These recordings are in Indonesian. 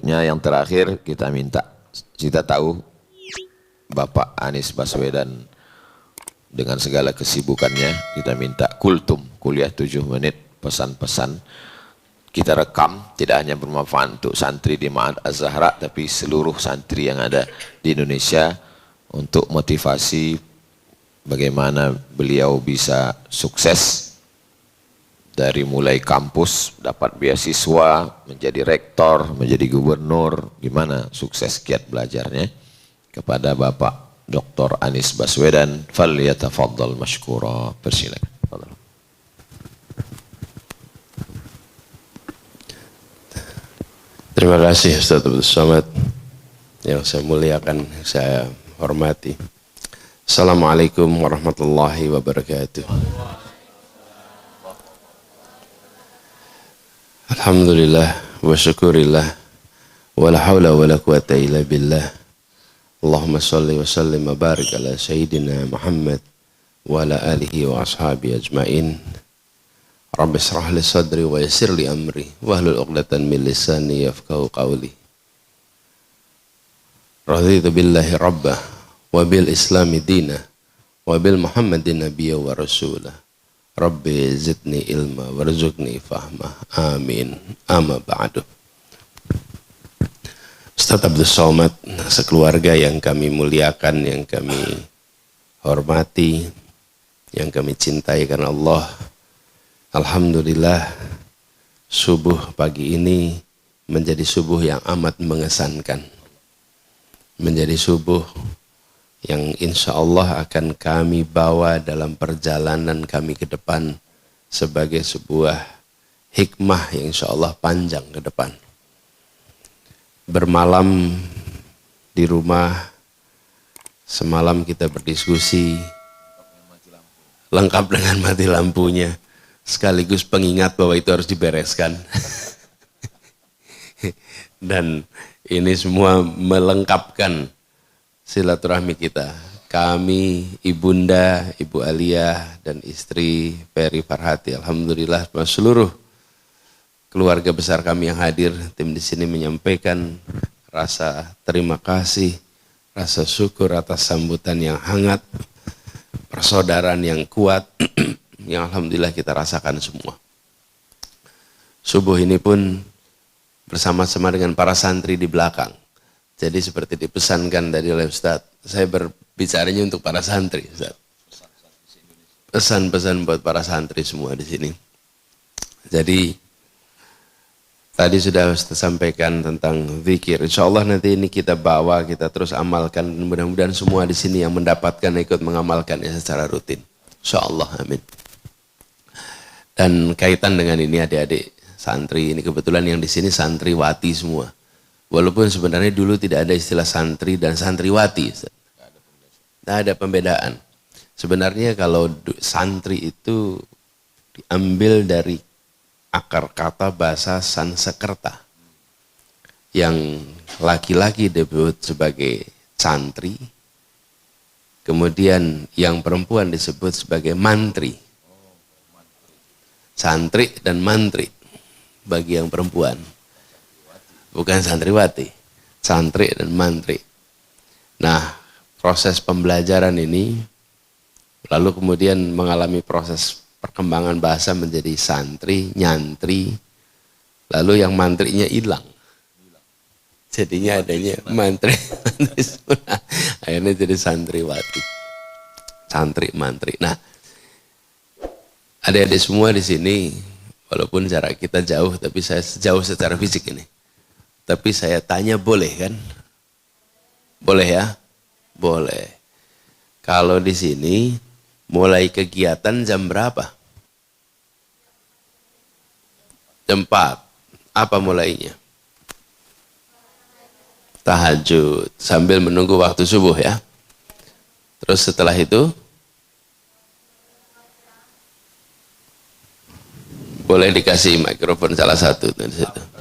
Berikutnya yang terakhir kita tahu Bapak Anies Baswedan dengan segala kesibukannya, kita minta kultum, kuliah 7 menit, pesan-pesan kita rekam, tidak hanya bermanfaat untuk santri di Ma'had Az-Zahra, tapi seluruh santri yang ada di Indonesia untuk motivasi bagaimana beliau bisa sukses dari mulai kampus, dapat beasiswa, menjadi rektor, menjadi gubernur, gimana sukses kiat belajarnya. Kepada Bapak Dr. Anies Baswedan, falyatafaddal mashkura. Persilakan. Terima kasih Ustaz Abdul Somad yang saya muliakan, yang saya hormati. Assalamualaikum warahmatullahi wabarakatuh. Alhamdulillah wa syukurillah wa la hawla wa la quwata illa billah. Allahumma salli wa sallim wa barik ala sayyidina Muhammad wa ala alihi wa ashabi ajmain. Rabbi shrah li sadri wa yassir li amri wahlul 'uqdatan min lisani yafqahu qawli. Raditu billahi rabbah wa bil islami dinah wa bil Muhammadin nabiyya wa rasulah. Rabbi zidni ilma warzuqni fahma. Amin. Amma ba'du. Ustaz Abdul Somad, sekeluarga yang kami muliakan, yang kami hormati, yang kami cintai karena Allah. Alhamdulillah, subuh pagi ini menjadi subuh yang amat mengesankan. Menjadi subuh yang insya Allah akan kami bawa dalam perjalanan kami ke depan sebagai sebuah hikmah yang insya Allah panjang ke depan. Bermalam di rumah, semalam kita berdiskusi, lengkap dengan mati lampunya, sekaligus pengingat bahwa itu harus dibereskan. Dan ini semua melengkapkan silaturahmi kita. Kami, Ibunda, Ibu Aliyah, dan istri Ferry Farhati. Alhamdulillah, seluruh keluarga besar kami yang hadir, tim di sini menyampaikan rasa terima kasih, rasa syukur atas sambutan yang hangat, persaudaraan yang kuat, yang alhamdulillah kita rasakan semua. Subuh ini pun bersama-sama dengan para santri di belakang. Jadi seperti dipesankan tadi oleh Ustaz, saya berbicaranya untuk para santri, Ustaz. Pesan-pesan buat para santri semua di sini. Jadi tadi sudah Ustaz sampaikan tentang zikir. Insya Allah nanti ini kita bawa, kita terus amalkan. Mudah-mudahan semua di sini yang mendapatkan ikut mengamalkannya secara rutin. Insya Allah, amin. Dan kaitan dengan ini adik-adik santri, ini kebetulan yang di sini santriwati semua. Walaupun sebenarnya dulu tidak ada istilah santri dan santriwati. Tidak ada pembedaan. Sebenarnya kalau santri itu diambil dari akar kata bahasa Sanskerta. Yang laki-laki disebut sebagai santri. Kemudian yang perempuan disebut sebagai mantri. Santri dan mantri bagi yang perempuan. Bukan santriwati, santri dan mantri. Nah, proses pembelajaran ini lalu kemudian mengalami proses perkembangan bahasa menjadi santri, nyantri, lalu yang mantrinya hilang. Jadinya adanya mantri, akhirnya jadi santriwati, santri, mantri. Nah, adik-adik semua di sini, walaupun jarak kita jauh, tapi saya jauh secara fisik ini. Tapi saya tanya boleh kan? Boleh ya? Boleh. Kalau di sini mulai kegiatan jam berapa? Jam 4. Apa mulainya? Tahajud. Sambil menunggu waktu subuh ya. Terus setelah itu? Boleh dikasih mikrofon salah satu dari situ.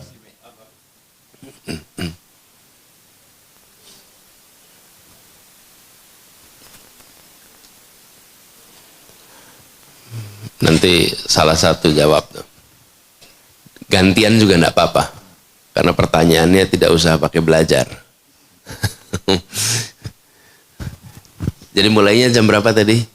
Nanti salah satu jawab tuh. Gantian juga enggak apa-apa. Karena pertanyaannya tidak usah pakai belajar. Jadi mulainya jam berapa tadi?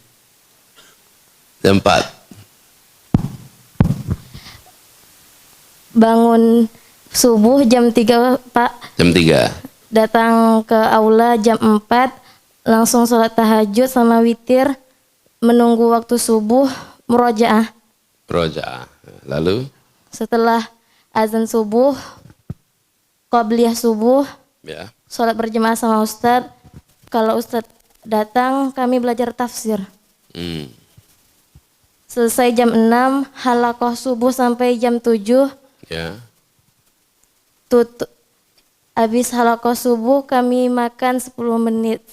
Jam 4. Bangun subuh jam 3, Pak. Jam 3. Datang ke aula jam 4, langsung sholat tahajud sama witir, menunggu waktu subuh, murojaah. Rojaah. Lalu? Setelah azan subuh, qobliyah subuh, Ya. sholat berjemaah sama ustadz. Kalau ustadz datang, kami belajar tafsir. Selesai jam 6, halakoh subuh sampai jam 7. Ya. Tutup. Habis halakoh subuh kami makan 10 menit.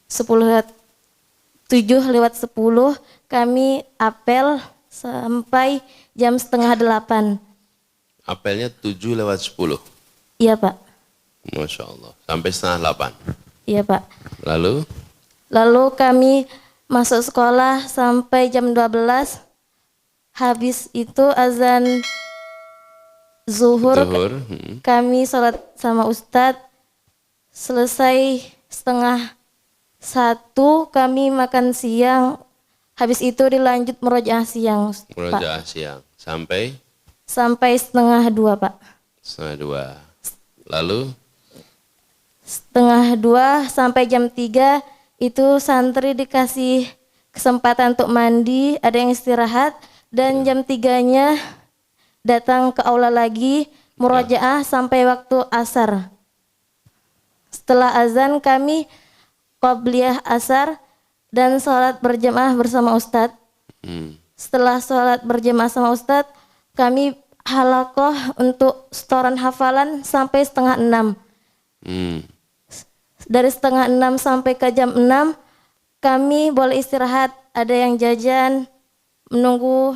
7:07 kami apel sampai jam setengah 8. Apelnya 7:10. Iya Pak. Masya Allah. Sampai setengah 8. Iya Pak. Lalu? Lalu kami masuk sekolah sampai jam 12. Habis itu azan zuhur. Kami sholat sama ustadz. Selesai setengah 1 kami makan siang. Habis itu dilanjut murojaah siang, Pak. Murojaah siang. Sampai? Sampai setengah 2, Pak. Setengah 2. Lalu? Setengah 2 sampai jam 3 itu santri dikasih kesempatan untuk mandi, ada yang istirahat, dan jam 3-nya datang ke aula lagi, murojaah sampai waktu asar. Setelah azan kami qobliyah asar dan sholat berjamaah bersama ustadz. Setelah sholat berjamaah sama ustadz, kami halakoh untuk setoran hafalan sampai setengah 6. Dari setengah 6 sampai ke jam 6 kami boleh istirahat, ada yang jajan, menunggu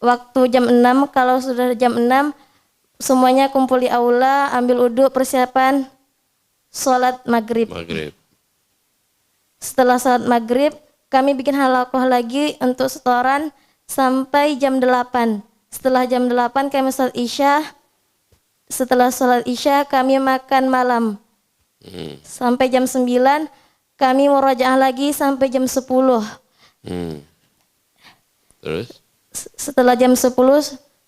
waktu jam 6. Kalau sudah jam 6 semuanya kumpul di aula, ambil uduk, persiapan sholat maghrib. Setelah sholat maghrib kami bikin halakoh lagi untuk setoran sampai jam 8. Setelah jam 8 kami sholat isya. Setelah sholat isya kami makan malam. Sampai jam 9 kami murojaah lagi sampai jam 10. Terus? Setelah jam 10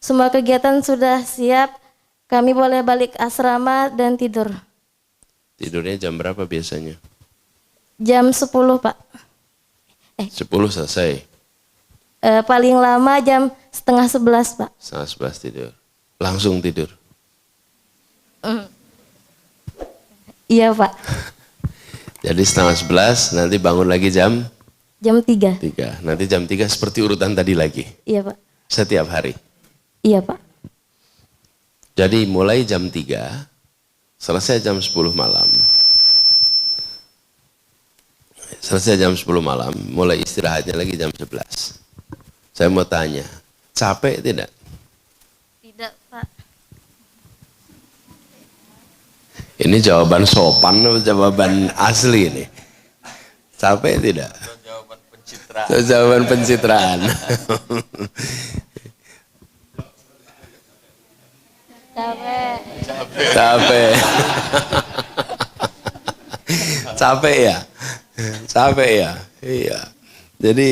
semua kegiatan sudah siap. Kami boleh balik asrama dan tidur. Tidurnya jam berapa biasanya? Jam 10, Pak. 10 selesai? Paling lama jam setengah 11, Pak. Setengah 11 tidur. Langsung tidur? Iya, Pak. Jadi setengah 11 nanti bangun lagi jam? Jam 3. 3. Nanti jam 3 seperti urutan tadi lagi? Iya, Pak. Setiap hari? Iya, Pak. Jadi mulai jam 3, selesai jam 10 malam. Selesai jam 10 malam, mulai istirahatnya lagi jam 11. Saya mau tanya, capek tidak? Tidak, Pak. Ini jawaban sopan atau jawaban asli ini? Capek tidak? Jawaban pencitraan. Jawaban pencitraan. Capek. Capek. Capek ya? Capek ya? Iya. Jadi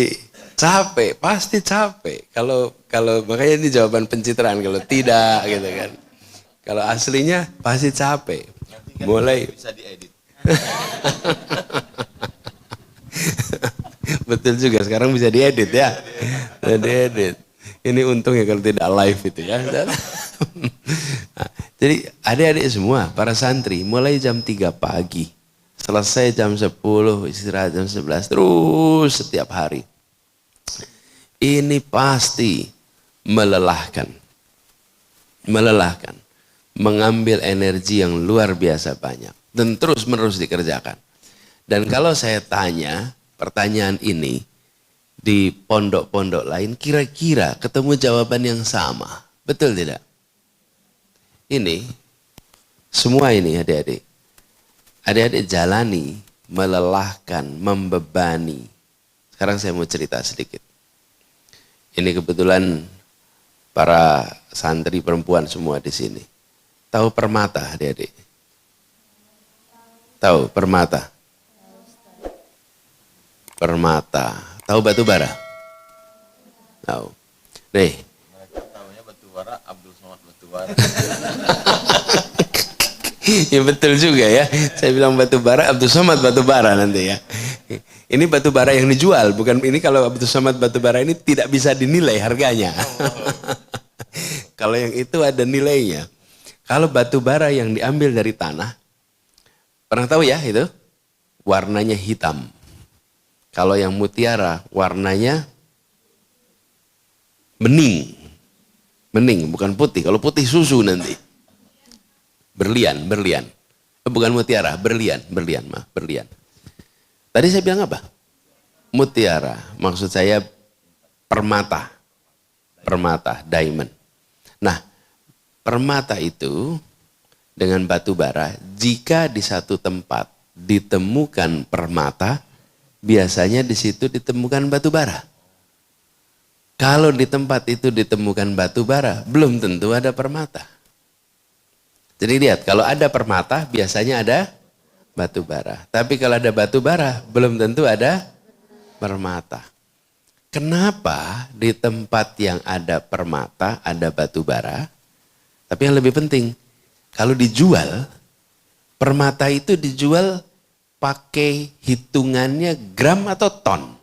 capek, pasti capek. Kalau makanya ini jawaban pencitraan, kalau tidak gitu kan. Kalau aslinya pasti capek. Mulai Bisa diedit. betul juga, sekarang bisa diedit ya. Bisa diedit. Ini untungnya kalau tidak live itu ya. Jadi adik-adik semua, para santri, mulai jam 3 pagi, selesai jam 10, istirahat jam 11, terus setiap hari. Ini pasti melelahkan. Melelahkan. Mengambil energi yang luar biasa banyak. Dan terus menerus dikerjakan. Dan kalau saya tanya pertanyaan ini di pondok-pondok lain, kira-kira ketemu jawaban yang sama. Betul tidak? Ini, semua ini adik-adik. Adik-adik jalani, melelahkan, membebani. Sekarang saya mau cerita sedikit. Ini kebetulan para santri perempuan semua di sini. Tahu permata adik-adik? Tahu permata? Permata. Tahu batu bara? Tahu. Nih. Mereka tahunya batu bara, Abdul Somad batu bara. Ya betul juga ya. Saya bilang batu bara, Abdul Somad batu bara nanti ya. Ini batu bara yang dijual, bukan ini. Kalau Abdul Somad batu bara ini tidak bisa dinilai harganya. Kalau yang itu ada nilainya. Kalau batu bara yang diambil dari tanah, pernah tahu ya itu? Warnanya hitam. Kalau yang mutiara warnanya bening. Bening, bukan putih. Kalau putih susu nanti. Berlian. Bukan mutiara, berlian. Tadi saya bilang apa? Mutiara, maksud saya permata, diamond. Nah, permata itu dengan batu bara, jika di satu tempat ditemukan permata, biasanya di situ ditemukan batu bara. Kalau di tempat itu ditemukan batu bara, belum tentu ada permata. Jadi lihat, kalau ada permata biasanya ada batu bara. Tapi kalau ada batu bara belum tentu ada permata. Kenapa di tempat yang ada permata ada batu bara? Tapi yang lebih penting, kalau dijual, permata itu dijual pakai hitungannya gram atau ton?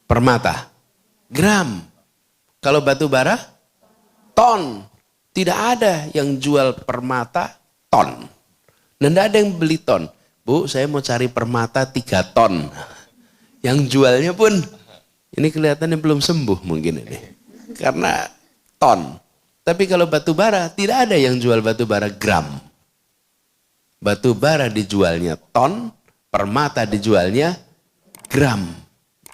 Permata, gram. Kalau batu bara, ton. Tidak ada yang jual permata ton. Dan tidak ada yang beli ton. Bu, saya mau cari permata 3 ton. Yang jualnya pun, ini kelihatannya belum sembuh mungkin ini. Karena ton. Tapi kalau batu bara, tidak ada yang jual batu bara gram. Batu bara dijualnya ton, permata dijualnya gram.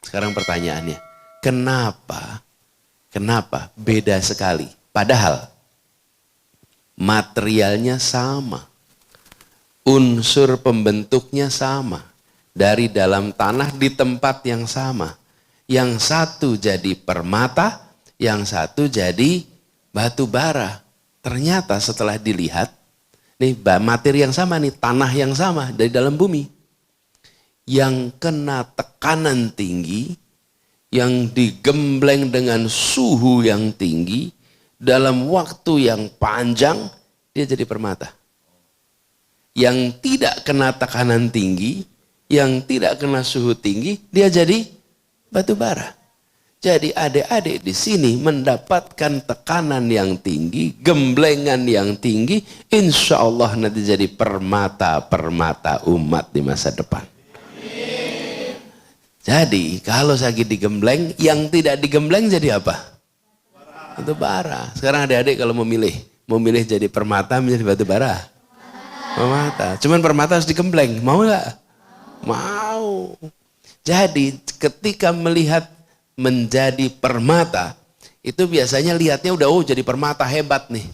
Sekarang pertanyaannya, kenapa beda sekali? Padahal materialnya sama, unsur pembentuknya sama, dari dalam tanah di tempat yang sama. Yang satu jadi permata, yang satu jadi batu bara. Ternyata setelah dilihat, nih materi yang sama nih, tanah yang sama dari dalam bumi. Yang kena tekanan tinggi, yang digembleng dengan suhu yang tinggi, dalam waktu yang panjang, dia jadi permata. Yang tidak kena tekanan tinggi, yang tidak kena suhu tinggi, dia jadi batu bara. Jadi adik-adik di sini mendapatkan tekanan yang tinggi, gemblengan yang tinggi, insya Allah nanti jadi permata-permata umat di masa depan. Jadi kalau lagi digembleng, yang tidak digembleng jadi apa? Batu bara. Sekarang adik-adik kalau mau milih jadi permata menjadi batu bara. Permata. Cuman permata harus digembleng. Mau nggak? Mau. Jadi ketika melihat menjadi permata, itu biasanya lihatnya udah jadi permata hebat nih.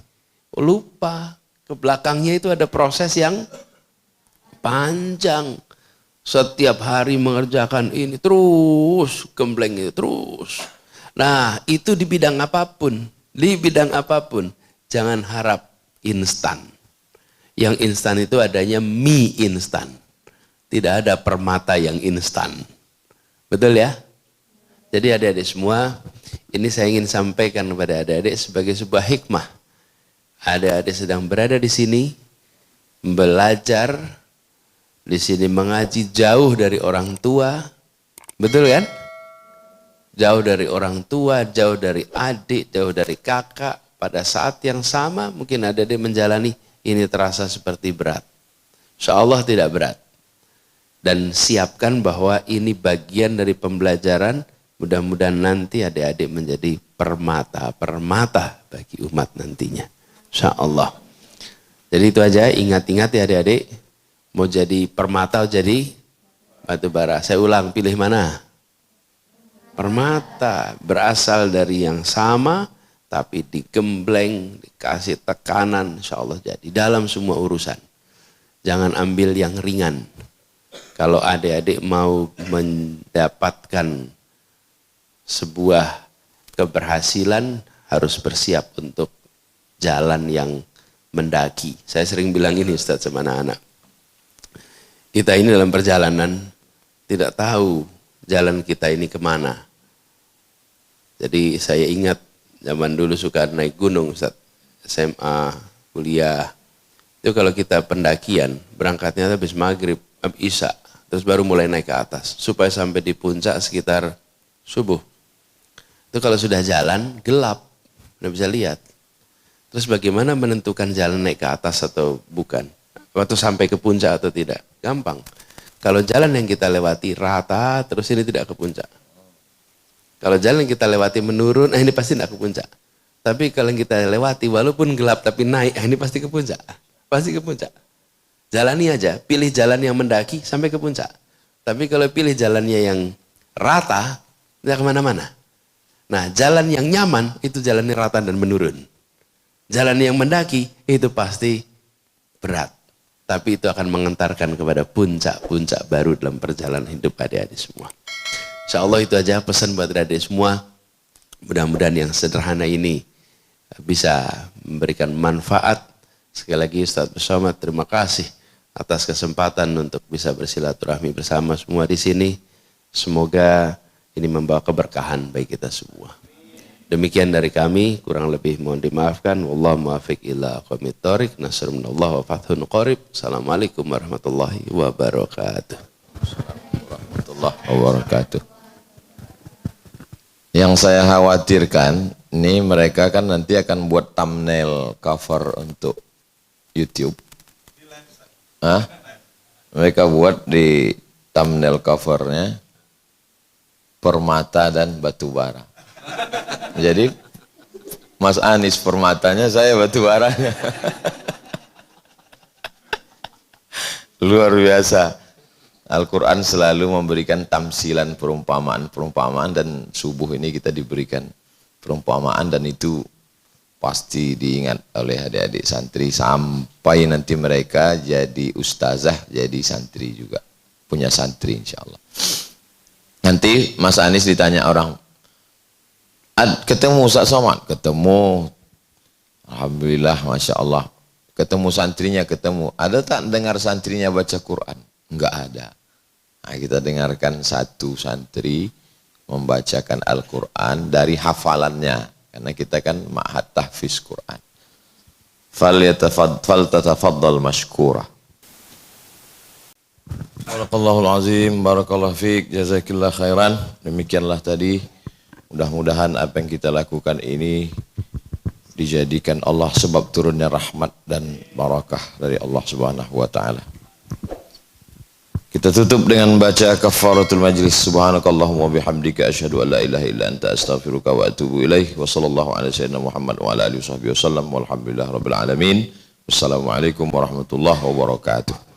Lupa ke belakangnya itu ada proses yang panjang. Setiap hari mengerjakan ini terus, gembleng itu terus. Nah, itu di bidang apapun. Di bidang apapun. Jangan harap instan. Yang instan itu adanya mie instan. Tidak ada permata yang instan. Betul ya? Jadi adik-adik semua, ini saya ingin sampaikan kepada adik-adik sebagai sebuah hikmah. Adik-adik sedang berada di sini, belajar, di sini mengaji jauh dari orang tua. Betul kan? Jauh dari orang tua, jauh dari adik, jauh dari kakak. Pada saat yang sama mungkin adik-adik menjalani ini terasa seperti berat. Insya Allah tidak berat. Dan siapkan bahwa ini bagian dari pembelajaran. Mudah-mudahan nanti adik-adik menjadi permata-permata bagi umat nantinya. Insya Allah. Jadi itu aja, ingat-ingat ya adik-adik. Mau jadi permata atau jadi batu bara. Saya ulang, pilih mana? Permata, berasal dari yang sama, tapi digembleng, dikasih tekanan, insya Allah jadi. Dalam semua urusan. Jangan ambil yang ringan. Kalau adik-adik mau mendapatkan sebuah keberhasilan, harus bersiap untuk jalan yang mendaki. Saya sering bilang ini Ustaz sama anak-anak. Kita ini dalam perjalanan tidak tahu jalan kita ini kemana. Jadi saya ingat zaman dulu suka naik gunung Ustaz. SMA, kuliah. Itu kalau kita pendakian, berangkatnya habis maghrib, habis isya. Terus baru mulai naik ke atas. Supaya sampai di puncak sekitar subuh. Itu kalau sudah jalan, gelap. Nggak bisa lihat. Terus bagaimana menentukan jalan naik ke atas atau bukan? Waktu sampai ke puncak atau tidak? Gampang. Kalau jalan yang kita lewati rata, terus ini tidak ke puncak. Kalau jalan yang kita lewati menurun, ini pasti tidak ke puncak. Tapi kalau yang kita lewati, walaupun gelap tapi naik, ini pasti ke puncak. Pasti ke puncak. Jalani aja, pilih jalan yang mendaki sampai ke puncak. Tapi kalau pilih jalannya yang rata, tidak kemana-mana. Nah, jalan yang nyaman, itu jalannya rata dan menurun. Jalan yang mendaki itu pasti berat. Tapi itu akan mengantarkan kepada puncak-puncak baru dalam perjalanan hidup adik-adik semua. Insya Allah itu aja pesan buat adik-adik semua. Mudah-mudahan yang sederhana ini bisa memberikan manfaat. Sekali lagi Ustaz Somad, terima kasih atas kesempatan untuk bisa bersilaturahmi bersama semua di sini. Semoga ini membawa keberkahan bagi kita semua. Demikian dari kami, kurang lebih mohon dimaafkan. Wallahu muwaffiq ila aqwamit thoriq. Nasrun minallah wa fathun qarib. Assalamualaikum warahmatullahi wabarakatuh. Warahmatullahi wabarakatuh. Yang saya khawatirkan, ini mereka kan nanti akan buat thumbnail cover untuk YouTube. Hah? Mereka buat di thumbnail covernya permata dan batu bara. Jadi Mas Anies permatanya, saya batu baranya. Luar biasa. Al-Quran selalu memberikan tamsilan perumpamaan dan subuh ini kita diberikan perumpamaan dan itu pasti diingat oleh adik-adik santri sampai nanti mereka jadi ustazah, jadi santri juga. Punya santri insya Allah. Nanti Mas Anies ditanya orang, ketemu Ustaz Somad? Ketemu. Alhamdulillah, Masya Allah. Ketemu santrinya, ketemu. Ada tak dengar santrinya baca Quran? Enggak ada. Nah, kita dengarkan satu santri membacakan Al-Quran dari hafalannya. Karena kita kan ma'had tahfiz Quran. Faltatafaddal mashkura. Barakallahu azim, barakallahu fiqh, jazakillah khairan. Demikianlah tadi. Mudah-mudahan apa yang kita lakukan ini dijadikan Allah sebab turunnya rahmat dan barakah dari Allah Subhanahu wa taala. Kita tutup dengan baca kafaratul majlis. Subhanakallahumma bihamdika asyhadu an la ilaha illa anta astaghfiruka wa atubu ilaih. Wa sallallahu ala sayyidina Muhammad wa ala alihi wasallam walhamdulillahirabbil alamin. Wassalamualaikum warahmatullahi wabarakatuh.